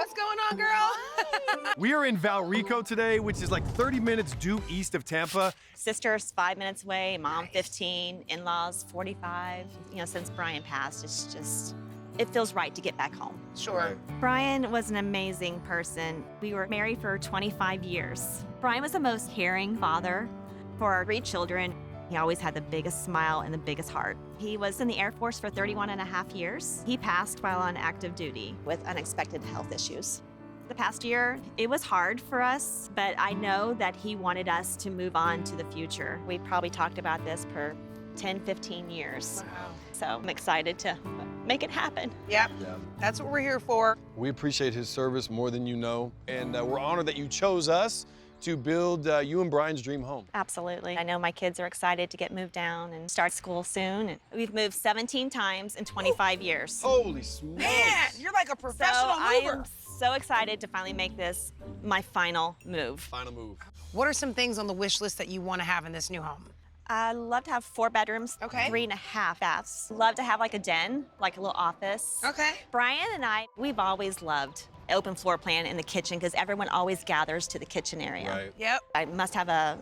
What's going on, girl? We are in Valrico today, which is like 30 minutes due east of Tampa. Sister's 5 minutes away, mom 15, in-laws 45. You know, since Brian passed, it's just, it feels right to get back home. Sure. Brian was an amazing person. We were married for 25 years. Brian was the most caring father for our 3 children. He always had the biggest smile and the biggest heart. He was in the Air Force for 31 and a half years. He passed while on active duty with unexpected health issues. The past year, it was hard for us, but I know that he wanted us to move on to the future. We probably talked about this for 10, 15 years. Wow. So I'm excited to make it happen. Yep. That's what we're here for. We appreciate his service more than you know, and we're honored that you chose us to build you and Brian's dream home. Absolutely. I know my kids are excited to get moved down and start school soon. And we've moved 17 times in 25 years. Holy smokes. Man, you're like a So professional I mover. am so excited to finally make this my final move. Final move. What are some things on the wish list that you want to have in this new home? I love to have 4 bedrooms, Okay. 3.5 baths. Love to have like a den, like a little office. Okay. Brian and I, we've always loved open floor plan in the kitchen because everyone always gathers to the kitchen area. Right. Yep. I must have a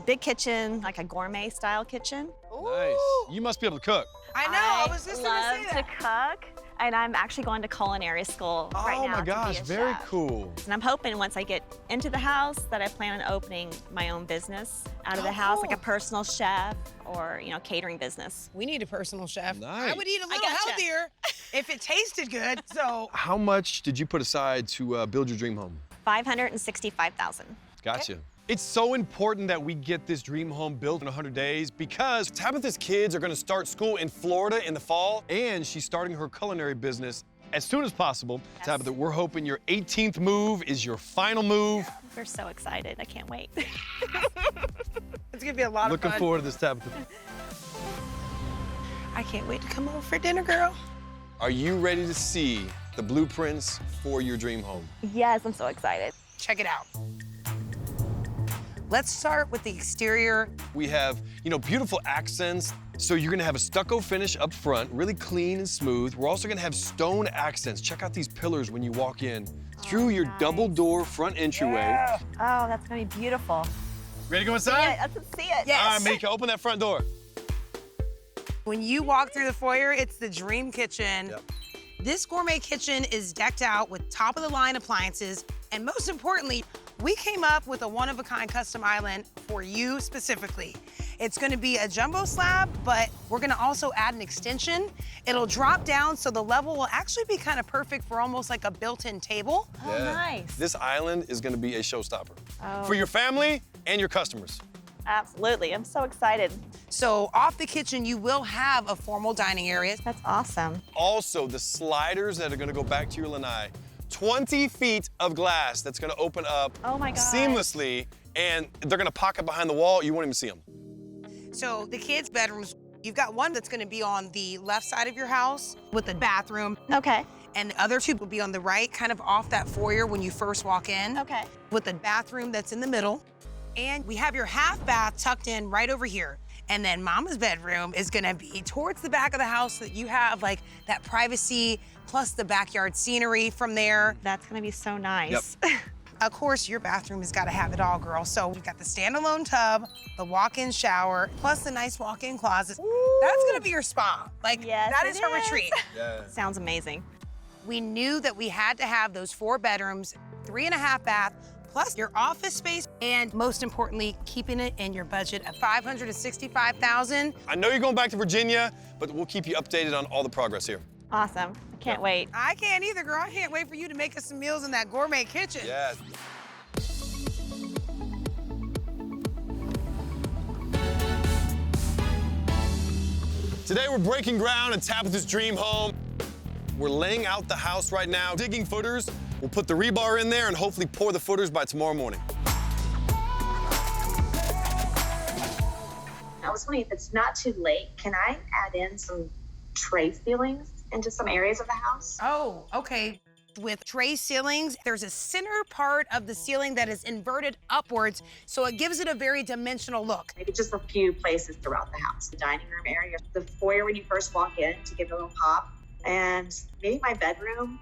big kitchen, like a gourmet style kitchen. Nice. You must be able to cook. I know. I was just going to love say that. to cook, and I'm actually going to culinary school right now. Oh my gosh, to be a very chef. cool. And I'm hoping once I get into the house that I plan on opening my own business out of the house, like a cool. personal chef or, you know, catering business. We need a personal chef. I Nice. would eat a little gotcha. healthier if it tasted good. So How much did you put aside to build your dream home? $565,000. Gotcha. It's so important that we get this dream home built in 100 days because Tabitha's kids are going to start school in Florida in the fall, and she's starting her culinary business as soon as possible. Yes. Tabitha, we're hoping your 18th move is your final move. We're so excited. I can't wait. it's going to be a lot Looking of fun. forward to this, Tabitha. I can't wait to come over for dinner, girl. Are you ready to see the blueprints for your dream home? Yes, I'm so excited. Check it out. Let's start with the exterior. We have, beautiful accents. So you're gonna have a stucco finish up front, really clean and smooth. We're also gonna have stone accents. Check out these pillars when you walk in. Through your nice. double door front entryway. Oh, that's going to be beautiful. Ready to go inside? Yeah, let's see it. Yes. All right, Mika, open that front door. When you walk through the foyer, it's the dream kitchen. Yep. This gourmet kitchen is decked out with top-of-the-line appliances, and most importantly, we came up with a one-of-a-kind custom island for you specifically. It's gonna be a jumbo slab, but we're gonna also add an extension. It'll drop down so the level will actually be kind of perfect for almost like a built-in table. Oh, nice. This island is gonna be a showstopper Oh. for your family and your customers. Absolutely. I'm so excited. So off the kitchen, you will have a formal dining area. That's awesome. Also, the sliders that are gonna go back to your lanai. 20 feet of glass that's gonna open up Oh my gosh. seamlessly, and they're gonna pocket behind the wall. You won't even see them. So the kids' bedrooms, you've got one that's gonna be on the left side of your house with a bathroom, Okay. and the other 2 will be on the right, kind of off that foyer when you first walk in, Okay. with the bathroom that's in the middle. And we have your half bath tucked in right over here. And then Mama's bedroom is gonna be towards the back of the house so that you have like that privacy plus the backyard scenery from there. That's going to be so nice. Of course, your bathroom has got to have it all, girl. So we've got the standalone tub, the walk-in shower, plus the nice walk-in closet. That's gonna be your spa. Like, Yes, that it is her is. retreat. Yeah. Sounds amazing. We knew that we had to have those 4 bedrooms, 3.5 bath, plus your office space, and most importantly, keeping it in your budget of $565,000. I know you're going back to Virginia, but we'll keep you updated on all the progress here. Awesome. I can't wait. I can't either, girl. I can't wait for you to make us some meals in that gourmet kitchen. Yeah. Today we're breaking ground in Tabitha's dream home. We're laying out the house right now, digging footers. We'll put the rebar in there and hopefully pour the footers by tomorrow morning. I was wondering if it's not too late, can I add in some tray ceilings into some areas of the house? Oh, okay. With tray ceilings, there's a center part of the ceiling that is inverted upwards, so it gives it a very dimensional look. Maybe just a few places throughout the house. The dining room area, the foyer when you first walk in to give it a little pop, and maybe my bedroom.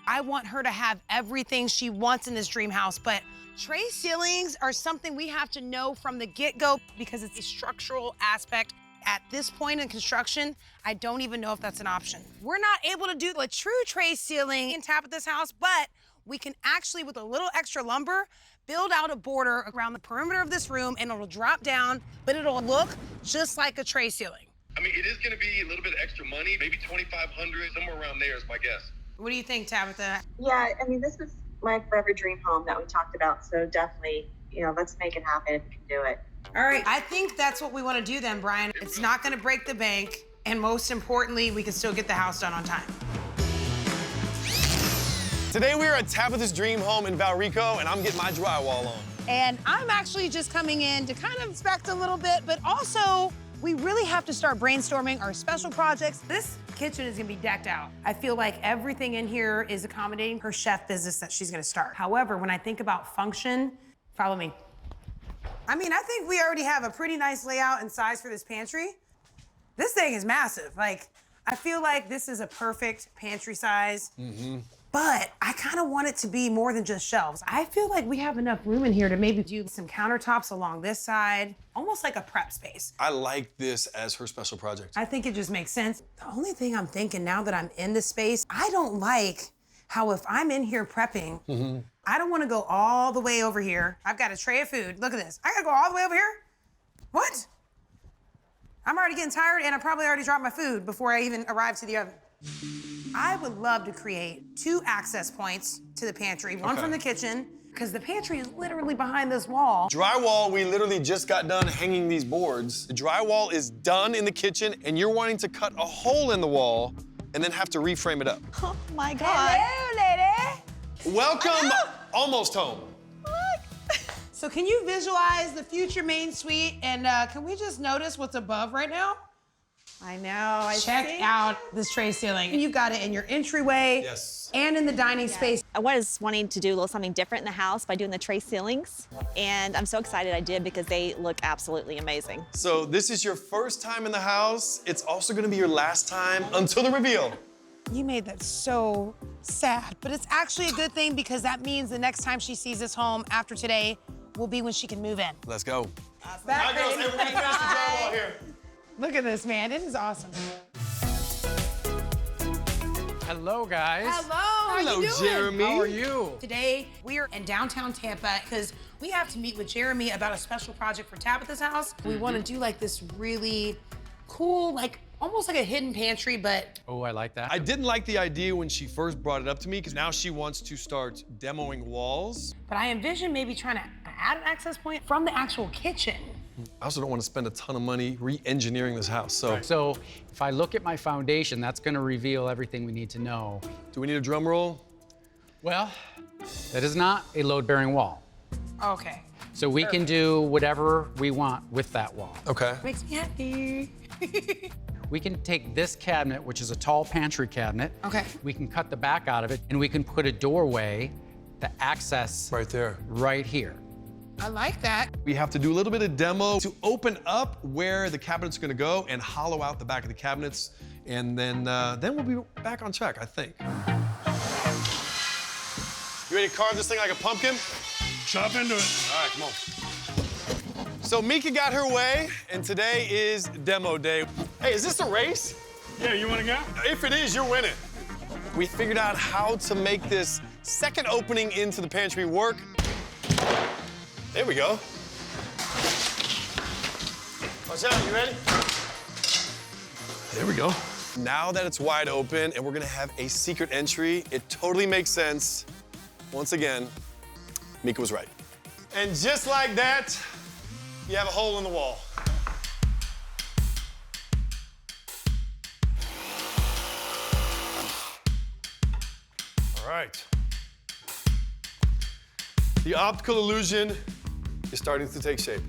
I want her to have everything she wants in this dream house, but tray ceilings are something we have to know from the get-go because it's a structural aspect. At this point in construction, I don't even know if that's an option. We're not able to do a true tray ceiling in Tabitha's house, but we can actually, with a little extra lumber, build out a border around the perimeter of this room, and it'll drop down, but it'll look just like a tray ceiling. I mean, it is gonna be a little bit of extra money, maybe $2,500, somewhere around there is my guess. What do you think, Tabitha? Yeah, I mean, this is my forever dream home that we talked about, so definitely, let's make it happen if we can do it. All right, I think that's what we want to do then, Brian. It's not going to break the bank, and most importantly, we can still get the house done on time. Today we are at Tabitha's dream home in Valrico, and I'm getting my drywall on. And I'm actually just coming in to kind of inspect a little bit, but also we really have to start brainstorming our special projects. This kitchen is gonna be decked out. I feel like everything in here is accommodating her chef business that she's gonna start. However, when I think about function, follow me. I mean, I think we already have a pretty nice layout and size for this pantry. This thing is massive. Like, I feel like this is a perfect pantry size. But I kind of want it to be more than just shelves. I feel like we have enough room in here to maybe do some countertops along this side, almost like a prep space. I like this as her special project. I think it just makes sense. The only thing I'm thinking now that I'm in this space, I don't like how if I'm in here prepping, I don't want to go all the way over here. I've got a tray of food. Look at this. I got to go all the way over here? What? I'm already getting tired, and I probably already dropped my food before I even arrived to the oven. I would love to create 2 access points to the pantry, one from the kitchen, because the pantry is literally behind this wall. Drywall, we literally just got done hanging these boards. The drywall is done in the kitchen, and you're wanting to cut a hole in the wall and then have to reframe it up. Oh my God. Hello, lady. Welcome, almost home. So can you visualize the future main suite, and can we just notice what's above right now? I know, Check out this tray ceiling. You've got it in your entryway and in the dining space. I was wanting to do a little something different in the house by doing the tray ceilings, and I'm so excited I did because they look absolutely amazing. So this is your first time in the house. It's also gonna be your last time until the reveal. You made that so sad, but it's actually a good thing because that means the next time she sees this home after today will be when she can move in. Let's go. Back, We're gonna finish the drywall here. Look at this, man. It is awesome. Hello, guys. Hello, how you doing? Jeremy. How are you? Today, we are in downtown Tampa because we have to meet with Jeremy about a special project for Tabitha's house. We want to do like this really cool, like almost like a hidden pantry, but Oh, I like that. I didn't like the idea when she first brought it up to me because now she wants to start demoing walls. I envision maybe trying to add an access point from the actual kitchen. I also don't want to spend a ton of money re-engineering this house, so. So if I look at my foundation, that's gonna reveal everything we need to know. Do we need a drum roll? Well, that is not a load-bearing wall. Okay. So we can do whatever we want with that wall. Okay. Makes me happy. We can take this cabinet, which is a tall pantry cabinet. Okay. We can cut the back out of it, and we can put a doorway to access Right there. right here. I like that. We have to do a little bit of demo to open up where the cabinet's gonna go and hollow out the back of the cabinets. And then we'll be back on track, I think. You ready to carve this thing like a pumpkin? Chop into it. All right, come on. So Mika got her way, and today is demo day. Hey, is this a race? Yeah, you want to go? If it is, you're winning. We figured out how to make this second opening into the pantry work. There we go. Watch out, you ready? There we go. Now that it's wide open and we're gonna have a secret entry, it totally makes sense. Once again, Mika was right. And just like that, you have a hole in the wall. All right. The optical illusion is starting to take shape.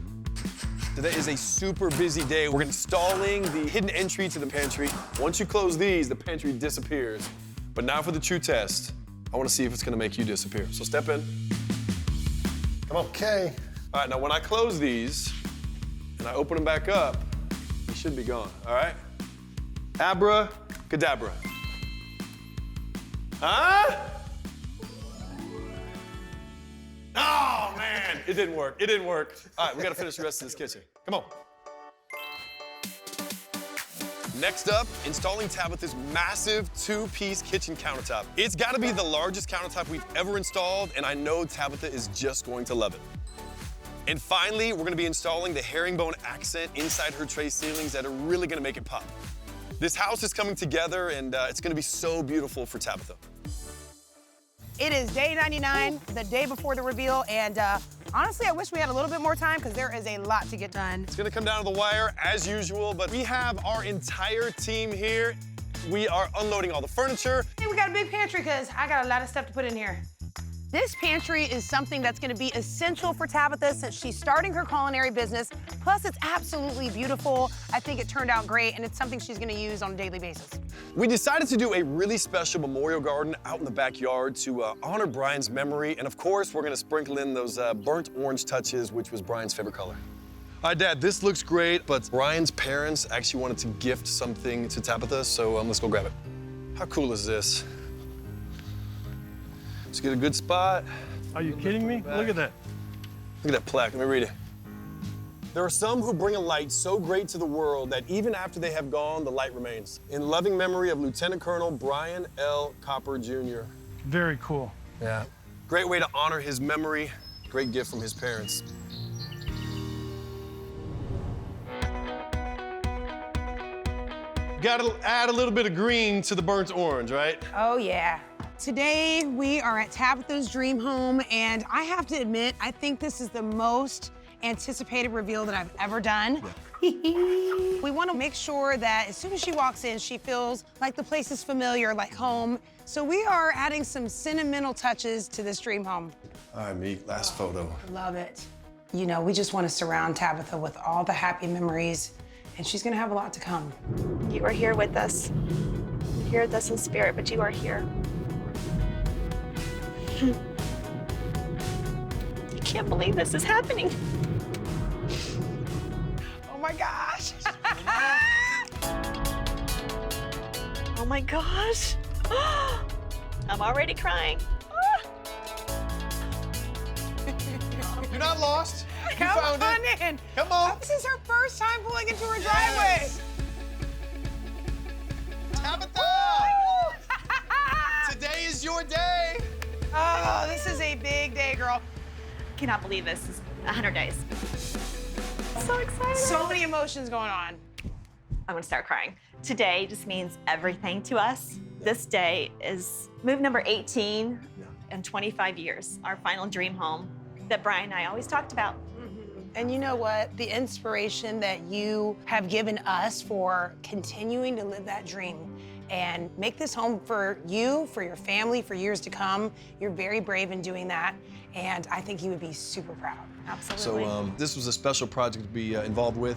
Today is a super busy day. We're installing the hidden entry to the pantry. Once you close these, the pantry disappears. But now for the true test. I want to see if it's going to make you disappear. So step in. Come on. Okay. All right, now when I close these and I open them back up, you should be gone, all right? Abracadabra. Huh? man, it didn't work. It didn't work. All right, we gotta finish the rest of this kitchen. Come on. Next up, installing Tabitha's massive two-piece kitchen countertop. It's gotta be the largest countertop we've ever installed, and I know Tabitha is just going to love it. And finally, we're gonna be installing the herringbone accent inside her tray ceilings that are really gonna make it pop. This house is coming together, and it's gonna be so beautiful for Tabitha. It is day 99, the day before the reveal, and honestly, I wish we had a little bit more time because there is a lot to get done. It's gonna come down to the wire as usual, but we have our entire team here. We are unloading all the furniture. Hey, we got a big pantry because I got a lot of stuff to put in here. This pantry is something that's gonna be essential for Tabitha since she's starting her culinary business. Plus, it's absolutely beautiful. I think it turned out great, and it's something she's gonna use on a daily basis. We decided to do a really special memorial garden out in the backyard to honor Brian's memory, and of course, we're gonna sprinkle in those burnt orange touches, which was Brian's favorite color. All right, Dad, this looks great, but Brian's parents actually wanted to gift something to Tabitha, so let's go grab it. How cool is this? Let's get a good spot. Are you kidding me? Look at that. Look at that plaque, let me read it. There are some who bring a light so great to the world that even after they have gone, the light remains. In loving memory of Lieutenant Colonel Brian L. Copper, Jr. Very cool. Yeah. Great way to honor his memory. Great gift from his parents. Gotta add a little bit of green to the burnt orange, right? Oh, yeah. Today, we are at Tabitha's dream home, and I have to admit, I think this is the most anticipated reveal that I've ever done. We want to make sure that as soon as she walks in, she feels like the place is familiar, like home. So we are adding some sentimental touches to this dream home. All right, Meek, last photo. Love it. You know, we just want to surround Tabitha with all the happy memories, and she's gonna have a lot to come. You are here with us. You're here with us in spirit, but you are here. I can't believe this is happening. Oh my gosh. Oh my gosh. I'm already crying. You're not lost. You Come found on it. in. Come on. This is her first time pulling into her driveway. Yes. Tabitha! Today is your day. Oh, this is a big day, girl. Cannot believe this is 100 days. So excited. So many emotions going on. I'm gonna start crying. Today just means everything to us. This day is move number 18 in 25 years, our final dream home that Brian and I always talked about. And you know what? The inspiration that you have given us for continuing to live that dream and make this home for you, for your family, for years to come. You're very brave in doing that, and I think you would be super proud. Absolutely. So this was a special project to be involved with.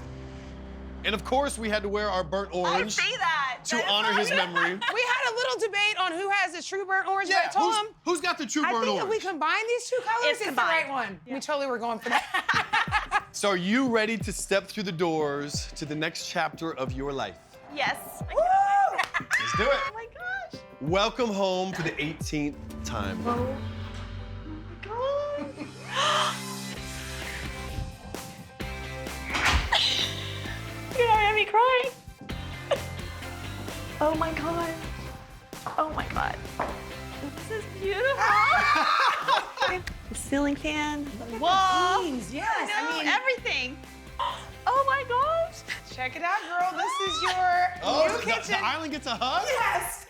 And of course, we had to wear our burnt orange I see that. to honor his memory. We had a little debate on who has the true burnt orange, but I told him, who's got the true I burnt think orange? if we combine these two colors, It's it's the combined. right one. We totally were going for that. So are you ready to step through the doors to the next chapter of your life? Yes. Let's do it. Oh my gosh. Welcome home for the 18th time. Oh my god. You're gonna have me crying. Oh my god. Oh my god. This is beautiful. The ceiling fan, the wall. Yes, I I mean, everything. Oh my gosh. check it out, girl. This is your new kitchen. The island gets a hug? Yes.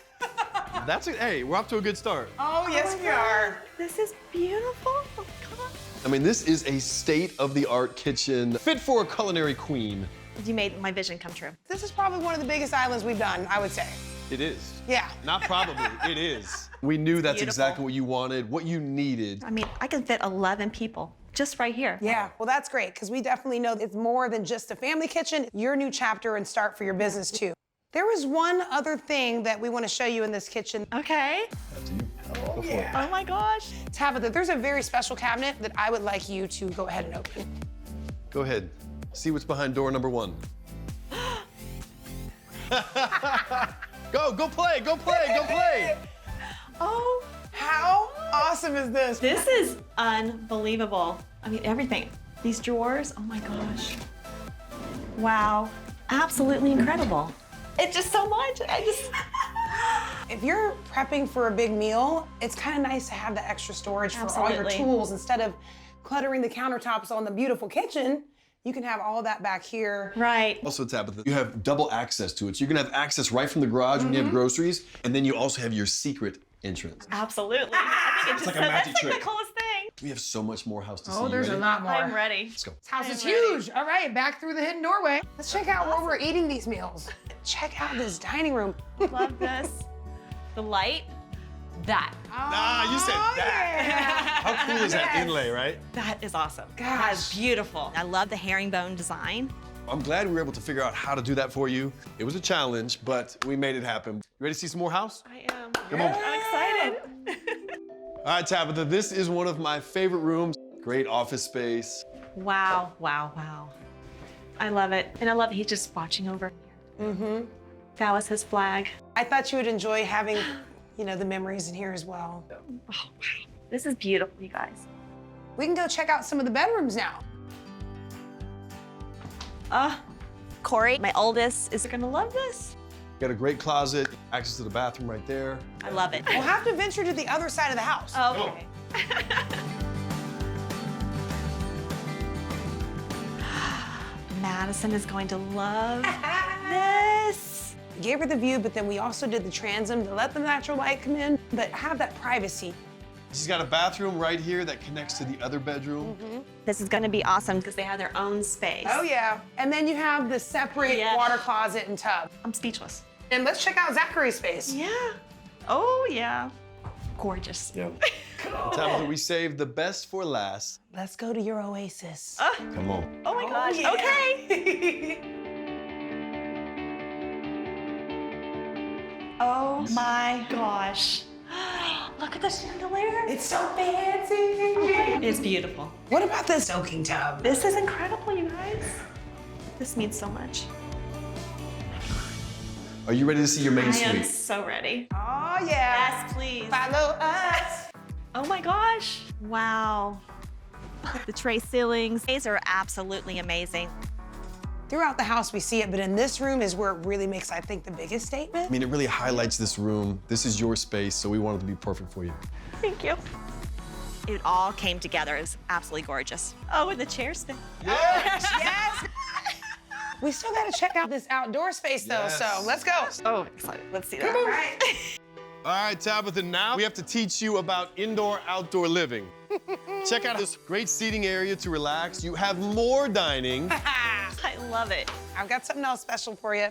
That's it. Hey, we're off to a good start. Oh, yes, we are. This is beautiful. Oh my god. I mean, this is a state-of-the-art kitchen fit for a culinary queen. You made my vision come true. This is probably one of the biggest islands we've done, I would say. It is. Yeah. Not probably, it is. We knew that's beautiful. exactly what you wanted, what you needed. I mean, I can fit 11 people just right here. Yeah, well, that's great, because we definitely know it's more than just a family kitchen. Your new chapter and start for your business, too. There was one other thing that we want to show you in this kitchen. Okay. Go for it. Oh my gosh. Tabitha, there's a very special cabinet that I would like you to go ahead and open. Go ahead. See what's behind door number 1. Go play, go play, go play. Oh, how awesome is this? This is unbelievable. I mean, everything. These drawers, oh my gosh. Wow, absolutely incredible. It's just so much, If you're prepping for a big meal, it's kind of nice to have the extra storage for all your Absolutely. tools. Instead of cluttering the countertops on the beautiful kitchen, you can have all of that back here. Right. Also, Tabitha, you have double access to it. So you're gonna have access right from the garage when you have groceries, and then you also have your secret entrance. Absolutely. I think it's like just a magic that's trick. like the coolest thing. We have so much more house to see. Oh, You there's ready? a lot more. I'm ready. Let's go. This house is I'm ready. huge. All right, back through the hidden doorway. Let's check out where we're eating these meals. Check out this dining room. Love this. The light, that. Nah, you said that. Yeah. How cool is that inlay, right? That is awesome. Gosh. That is beautiful. I love the herringbone design. I'm glad we were able to figure out how to do that for you. It was a challenge, but we made it happen. You ready to see some more house? I am. Come on. I'm excited. All right, Tabitha, this is one of my favorite rooms. Great office space. Wow, wow, wow. I love it. And I love he's just watching over here. Mm-hmm. That was his flag. I thought you would enjoy having, you know, the memories in here as well. Oh, wow. This is beautiful, you guys. We can go check out some of the bedrooms now. Corey, my oldest, is gonna love this. Got a great closet, access to the bathroom right there. I love it. We'll have to venture to the other side of the house. Okay. Madison is going to love this. We gave her the view, but then we also did the transom to let the natural light come in, but have that privacy. She's got a bathroom right here that connects to the other bedroom. This is gonna be awesome because they have their own space. Oh yeah. And then you have the separate Yeah. water closet and tub. I'm speechless. And let's check out Zachary's space. Yeah. Oh, yeah. Gorgeous. Tabitha, we saved the best for last. Let's go to your oasis. Come on. Oh my gosh. yeah. Okay. Oh my gosh. Look at the chandelier. It's so fancy. It's beautiful. What about the soaking tub? This is incredible, you guys. This means so much. Are you ready to see your main I am suite? so ready. Oh yeah. Yes, please. Follow us. Oh my gosh. Wow. The tray ceilings. These are absolutely amazing. Throughout the house we see it, but in this room is where it really makes, I think, the biggest statement. I mean, it really highlights this room. This is your space, so we wanted to be perfect for you. Thank you. It all came together. It was absolutely gorgeous. Oh, and the chair spin. Yes! Yes. We still got to check out this outdoor space though, Yes. so let's go. Oh, excited. Let's see that. All right. All right, Tabitha, now we have to teach you about indoor-outdoor living. Check out this great seating area to relax. You have more dining. I love it. I've got something else special for you.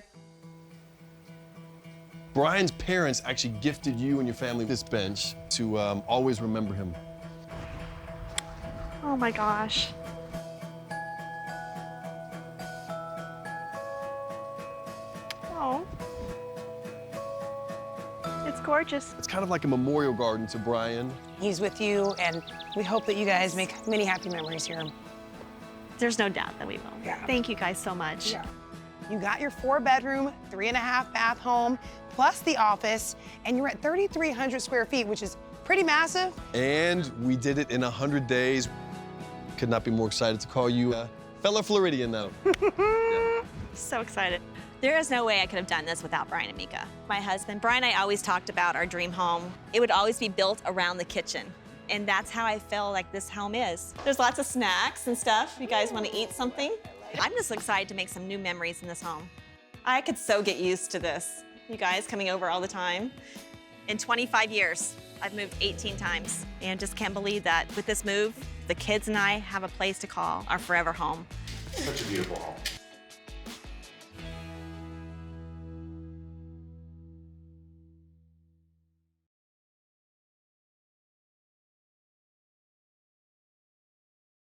Brian's parents actually gifted you and your family this bench to always remember him. Oh my gosh. Oh. It's gorgeous. It's kind of like a memorial garden to Brian. He's with you, and we hope that you guys make many happy memories here. There's no doubt that we will. Yeah. Thank you guys so much. Yeah. You got your 4-bedroom, 3.5-bath home, plus the office, and you're at 3,300 square feet, which is pretty massive. And we did it in 100 days. Could not be more excited to call you fellow Floridian now. So excited. There is no way I could have done this without Brian and Mika. My husband, Brian and I always talked about our dream home. It would always be built around the kitchen. And that's how I feel like this home is. There's lots of snacks and stuff. You guys want to eat something? I'm just excited to make some new memories in this home. I could so get used to this. You guys coming over all the time. In 25 years, I've moved 18 times. And just can't believe that with this move, the kids and I have a place to call our forever home. Such a beautiful home.